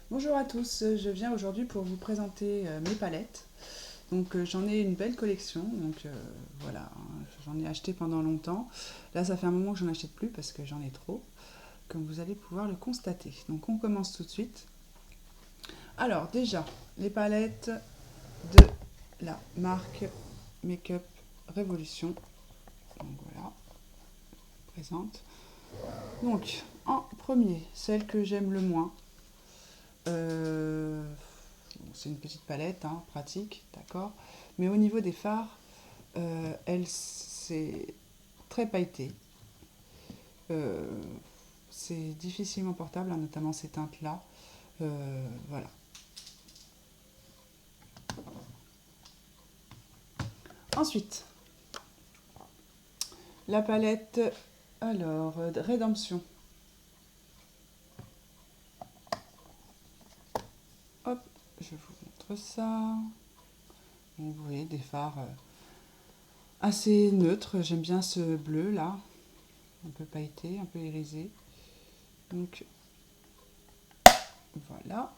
Bonjour à tous, je viens aujourd'hui pour vous présenter mes palettes. Donc j'en ai une belle collection, voilà, hein, j'en ai acheté pendant longtemps. Là ça fait un moment que j'en achète plus parce que j'en ai trop, comme vous allez pouvoir le constater. Donc on commence tout de suite. Alors déjà, les palettes de la marque Makeup Revolution. Donc voilà, présente. Donc en premier, celle que j'aime le moins. Euh, c'est une petite palette, hein, pratique, d'accord. Mais au niveau des fards, c'est très pailleté. Euh, c'est difficilement portable, hein, notamment ces teintes-là. Voilà. Ensuite, la palette, alors, Rédemption. Hop, je vous montre ça. Donc, vous voyez, des fards assez neutres. J'aime bien ce bleu là, un peu pailleté, un peu irisé. Donc, voilà.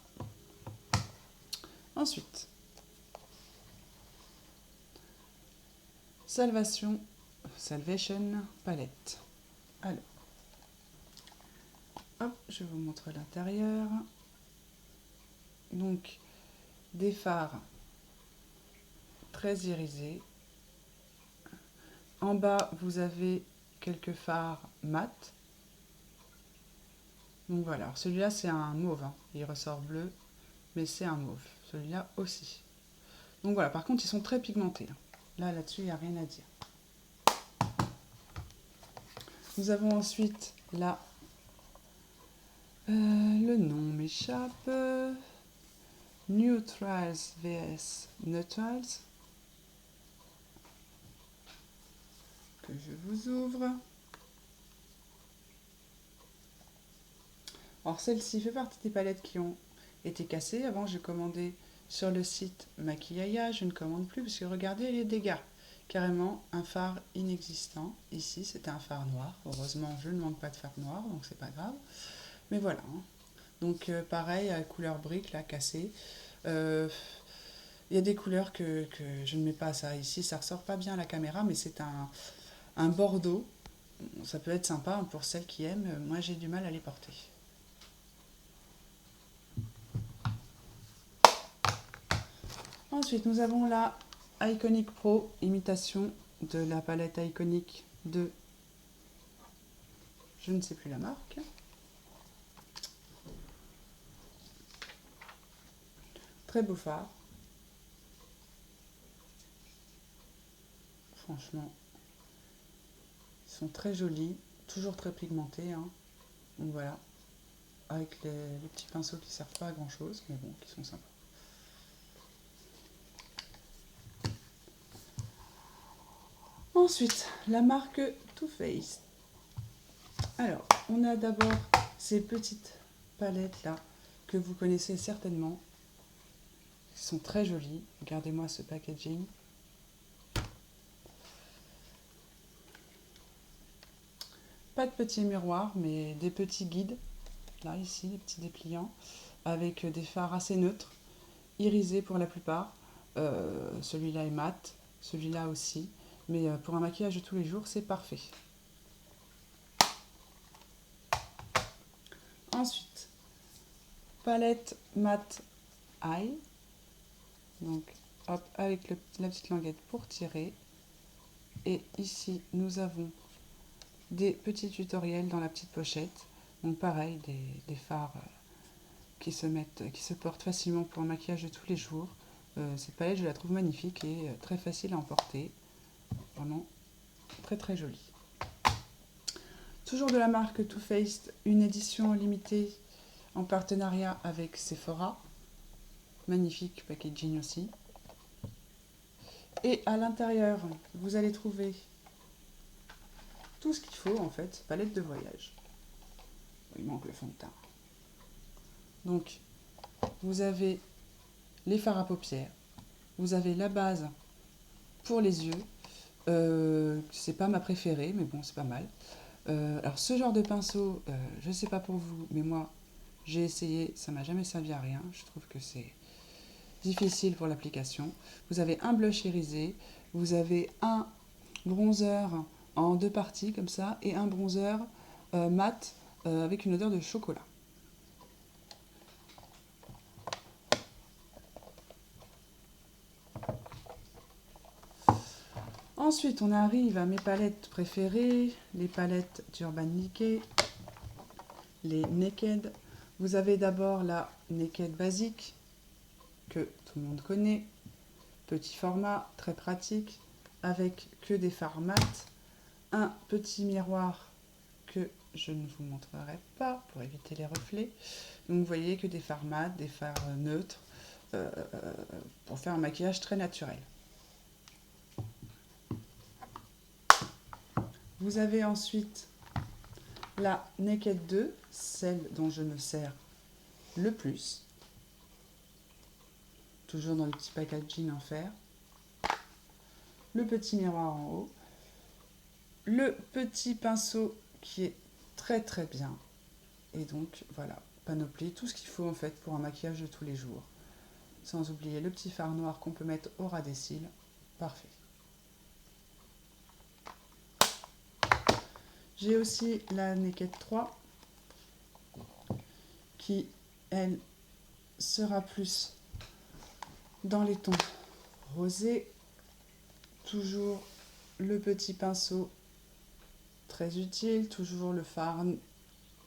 Ensuite, Salvation palette. Alors, hop, je vous montre l'intérieur. Donc, des fards très irisés. En bas, vous avez quelques fards mat. Donc voilà, celui-là c'est un mauve, hein. Il ressort bleu, mais c'est un mauve. Celui-là aussi. Donc voilà, par contre, ils sont très pigmentés, hein. Là-dessus, il n'y a rien à dire. Nous avons ensuite là, le nom m'échappe, Neutrals vs Neutrals, que je vous ouvre. Alors celle-ci fait partie des palettes qui ont été cassées. Avant, j'ai commandé sur le site Maquillaya, je ne commande plus parce que regardez les dégâts. Carrément un phare inexistant. Ici, c'était un phare noir. Heureusement, je ne manque pas de phare noir, donc c'est pas grave. Mais voilà, hein. Donc pareil, couleur brique, là, cassée. Il y a des couleurs que je ne mets pas ça. Ici, ça ressort pas bien à la caméra, mais c'est un bordeaux. Ça peut être sympa, hein, pour celles qui aiment. Moi, j'ai du mal à les porter. Ensuite, nous avons la Iconic Pro, imitation de la palette Iconic de je ne sais plus la marque. Très beau phare. Franchement, ils sont très jolis, toujours très pigmentés, hein. Donc voilà, avec les petits pinceaux qui ne servent pas à grand chose, mais bon, qui sont sympas. Ensuite, la marque Too Faced. Alors, on a d'abord ces petites palettes là que vous connaissez certainement. Ils sont très jolis. Regardez-moi ce packaging. Pas de petits miroirs, mais des petits guides. Là, ici, des petits dépliants. Avec des fards assez neutres, irisés pour la plupart. Celui-là est mat, celui-là aussi. Mais pour un maquillage de tous les jours, c'est parfait. Ensuite, palette mat eye. Donc, hop, avec la petite languette pour tirer. Et ici, nous avons des petits tutoriels dans la petite pochette. Donc pareil, des fards qui se portent facilement pour un maquillage de tous les jours. Cette palette, je la trouve magnifique et très facile à emporter. Vraiment très très jolie. Toujours de la marque Too Faced, une édition limitée en partenariat avec Sephora. Magnifique packaging aussi. Et à l'intérieur, vous allez trouver tout ce qu'il faut en fait, palette de voyage. Il manque le fond de teint. Donc, vous avez les fards à paupières, vous avez la base pour les yeux. C'est pas ma préférée, mais bon, c'est pas mal. Alors, ce genre de pinceau, je sais pas pour vous, mais moi, J'ai essayé, ça m'a jamais servi à rien. Je trouve que c'est difficile pour l'application. Vous avez un blush irisé, vous avez un bronzer en 2 parties comme ça et un bronzer mat avec une odeur de chocolat. Ensuite, on arrive à mes palettes préférées, les palettes d'Urban Decay, les Naked. Vous avez d'abord la Naked basique, que tout le monde connaît, petit format, très pratique, avec que des fards mat, un petit miroir que je ne vous montrerai pas pour éviter les reflets. Donc vous voyez que des fards mat, des fards neutres, pour faire un maquillage très naturel. Vous avez ensuite la Naked 2, celle dont je me sers le plus. Toujours dans le petit packaging en fer. Le petit miroir en haut. Le petit pinceau qui est très très bien. Et donc voilà, panoplie, tout ce qu'il faut en fait pour un maquillage de tous les jours. Sans oublier le petit fard noir qu'on peut mettre au ras des cils. Parfait. J'ai aussi la Naked 3 qui, elle, sera plus dans les tons rosés. Toujours le petit pinceau très utile, toujours le fard.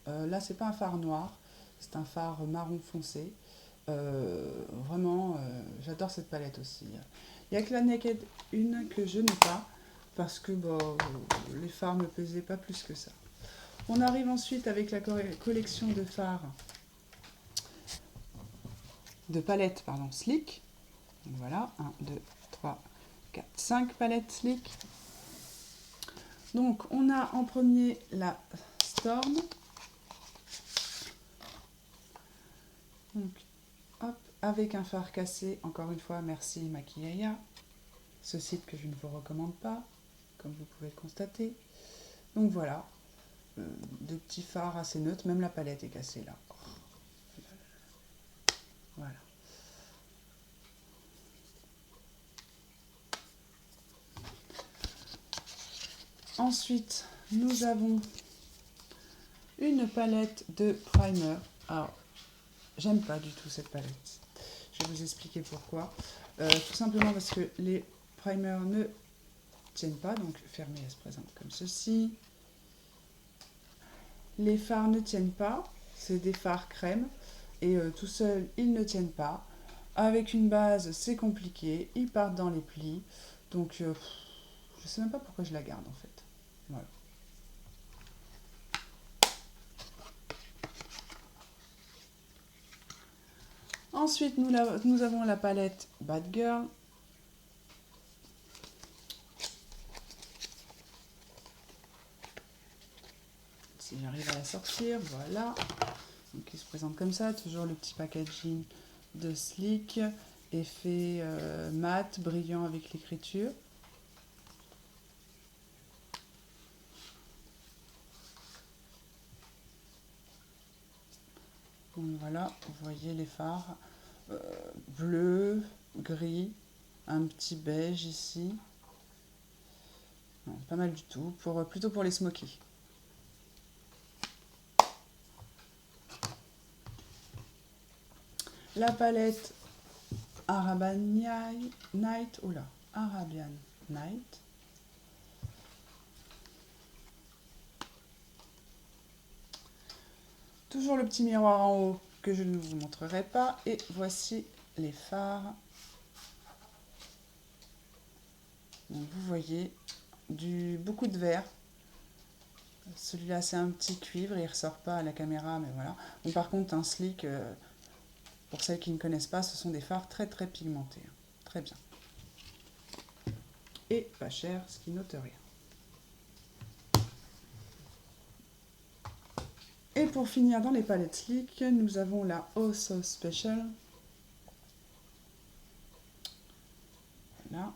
Là, c'est pas un fard noir, c'est un fard marron foncé. Vraiment, j'adore cette palette aussi. Il n'y a que la Naked 1 que je n'ai pas parce que les fards ne me plaisaient pas plus que ça. On arrive ensuite avec la collection de fards, de palettes, pardon, Sleek. Donc voilà, 1, 2, 3, 4, 5 palettes Sleek. Donc on a en premier la Storm. Donc hop, avec un fard cassé, encore une fois, merci Maquillaya. Ce site que je ne vous recommande pas, comme vous pouvez le constater. Donc voilà, des petits fards assez neutres, même la palette est cassée là. Voilà. Ensuite, nous avons une palette de primer. Alors, j'aime pas du tout cette palette. Je vais vous expliquer pourquoi. Tout simplement parce que les primers ne tiennent pas, donc fermés, elles se présentent comme ceci. Les fards ne tiennent pas, c'est des fards crème, et tout seul, ils ne tiennent pas. Avec une base, c'est compliqué, ils partent dans les plis, donc je sais même pas pourquoi je la garde en fait. Voilà. Ensuite, nous avons la palette Bad Girl. Si j'arrive à la sortir, voilà. Donc il se présente comme ça, toujours le petit packaging de Sleek, effet mat, brillant avec l'écriture. Donc voilà, vous voyez les fards bleu, gris, un petit beige ici. Non, pas mal du tout, plutôt pour les smokies. La palette Arabian Night, oula, Arabian Night. Toujours le petit miroir en haut que je ne vous montrerai pas. Et voici les fards. Donc vous voyez beaucoup de vert. Celui-là c'est un petit cuivre, il ne ressort pas à la caméra, mais voilà. Donc, par contre un Sleek, pour celles qui ne connaissent pas, ce sont des fards très très pigmentés. Très bien. Et pas cher, ce qui n'ôte rien. Et pour finir dans les palettes Sleek, nous avons la Oh So Special. Voilà.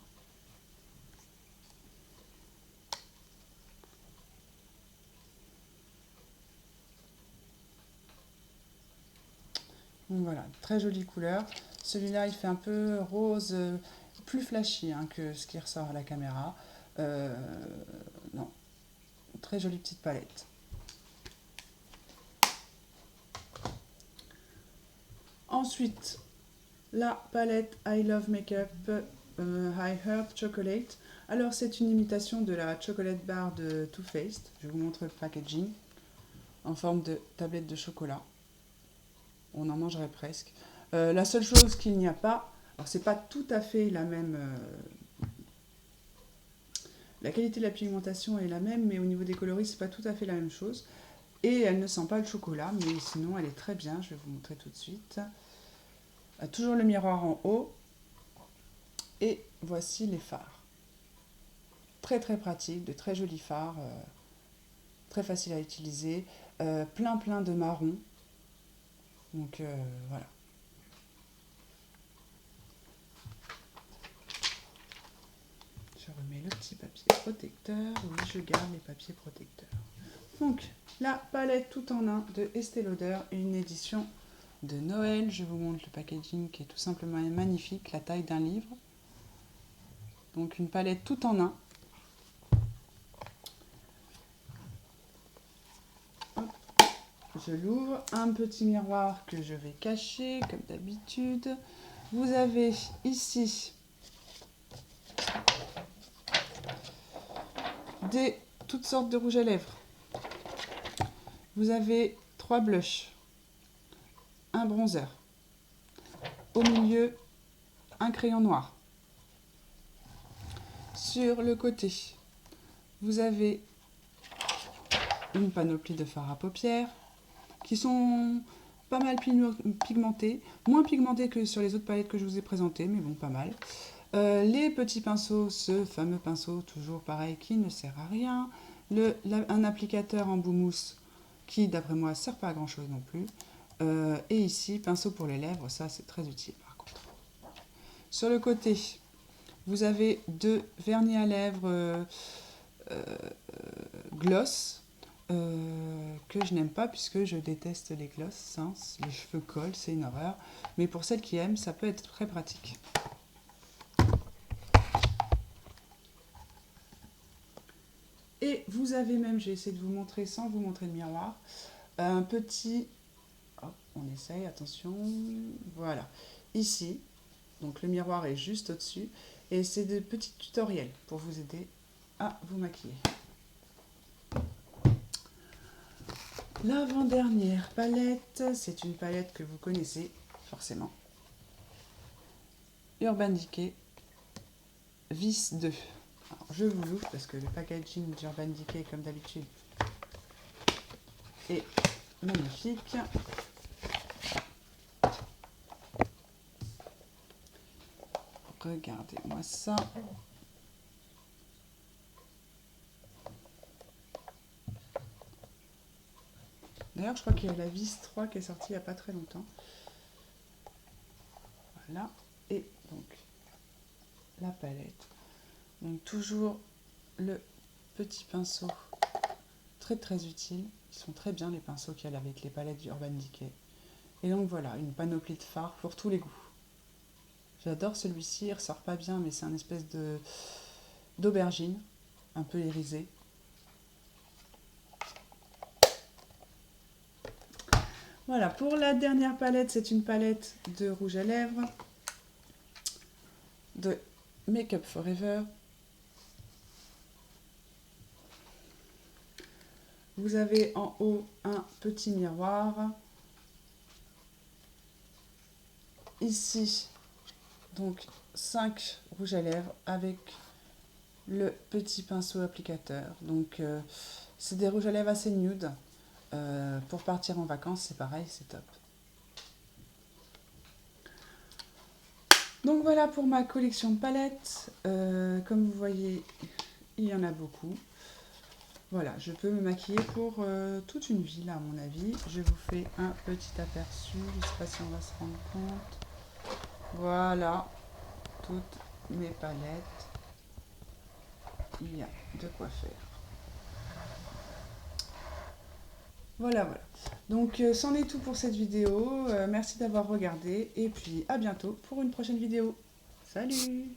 Donc voilà, très jolie couleur. Celui-là, il fait un peu rose, plus flashy hein, que ce qui ressort à la caméra. Euh, non, très jolie petite palette. Ensuite, la palette I Love Makeup High Herb Chocolate. Alors, c'est une imitation de la chocolate bar de Too Faced. Je vous montre le packaging en forme de tablette de chocolat. On en mangerait presque. La seule chose qu'il n'y a pas, alors c'est pas tout à fait la même. La qualité de la pigmentation est la même, mais au niveau des coloris, c'est pas tout à fait la même chose. Et elle ne sent pas le chocolat, mais sinon elle est très bien. Je vais vous montrer tout de suite. Toujours le miroir en haut. Et voici les fards. Très très pratique, de très jolis fards, très facile à utiliser, plein de marron. Donc voilà. Je remets le petit papier protecteur. Oui, je garde les papiers protecteurs. Donc la palette tout en un de Estée Lauder, une édition de Noël. Je vous montre le packaging qui est tout simplement magnifique, la taille d'un livre. Donc une palette tout en un. Je l'ouvre, un petit miroir que je vais cacher comme d'habitude. Vous avez ici toutes sortes de rouges à lèvres. Vous avez 3 blushs, un bronzer, au milieu un crayon noir. Sur le côté, vous avez une panoplie de fards à paupières qui sont pas mal pigmentés, moins pigmentés que sur les autres palettes que je vous ai présentées, mais bon, pas mal. Les petits pinceaux, ce fameux pinceau toujours pareil qui ne sert à rien, un applicateur en boumousse qui d'après moi ne sert pas à grand chose non plus, et ici pinceau pour les lèvres, ça c'est très utile par contre. Sur le côté, vous avez 2 vernis à lèvres gloss, que je n'aime pas puisque je déteste les gloss, hein, les cheveux collent, c'est une horreur, mais pour celles qui aiment, ça peut être très pratique. Et vous avez même, j'ai essayé de vous montrer sans vous montrer le miroir, un petit, hop, on essaye, attention, voilà, ici, donc le miroir est juste au-dessus, et c'est des petits tutoriels pour vous aider à vous maquiller. L'avant-dernière palette, c'est une palette que vous connaissez forcément. Urban Decay Vis 2. Alors, je vous l'ouvre parce que le packaging d'Urban Decay, comme d'habitude, est magnifique. Regardez-moi ça. D'ailleurs, je crois qu'il y a la Vis 3 qui est sortie il n'y a pas très longtemps. Voilà. Et donc, la palette. Donc, toujours le petit pinceau. Très très utile. Ils sont très bien les pinceaux qu'il y a avec les palettes d'Urban Decay. Et donc voilà, une panoplie de fards pour tous les goûts. J'adore celui-ci, il ressort pas bien, mais c'est un espèce d'aubergine, un peu irisé. Voilà, pour la dernière palette, c'est une palette de rouge à lèvres de Make Up For Ever. Vous avez en haut un petit miroir. Ici, donc 5 rouges à lèvres avec le petit pinceau applicateur. Donc, c'est des rouges à lèvres assez nude. Pour partir en vacances, c'est pareil, c'est top. Donc voilà pour ma collection de palettes. Comme vous voyez, il y en a beaucoup. Voilà, je peux me maquiller pour toute une vie, là, à mon avis. Je vous fais un petit aperçu. Je ne sais pas si on va se rendre compte. Voilà, toutes mes palettes. Il y a de quoi faire. Voilà, voilà. Donc, c'en est tout pour cette vidéo. Merci d'avoir regardé et puis à bientôt pour une prochaine vidéo. Salut!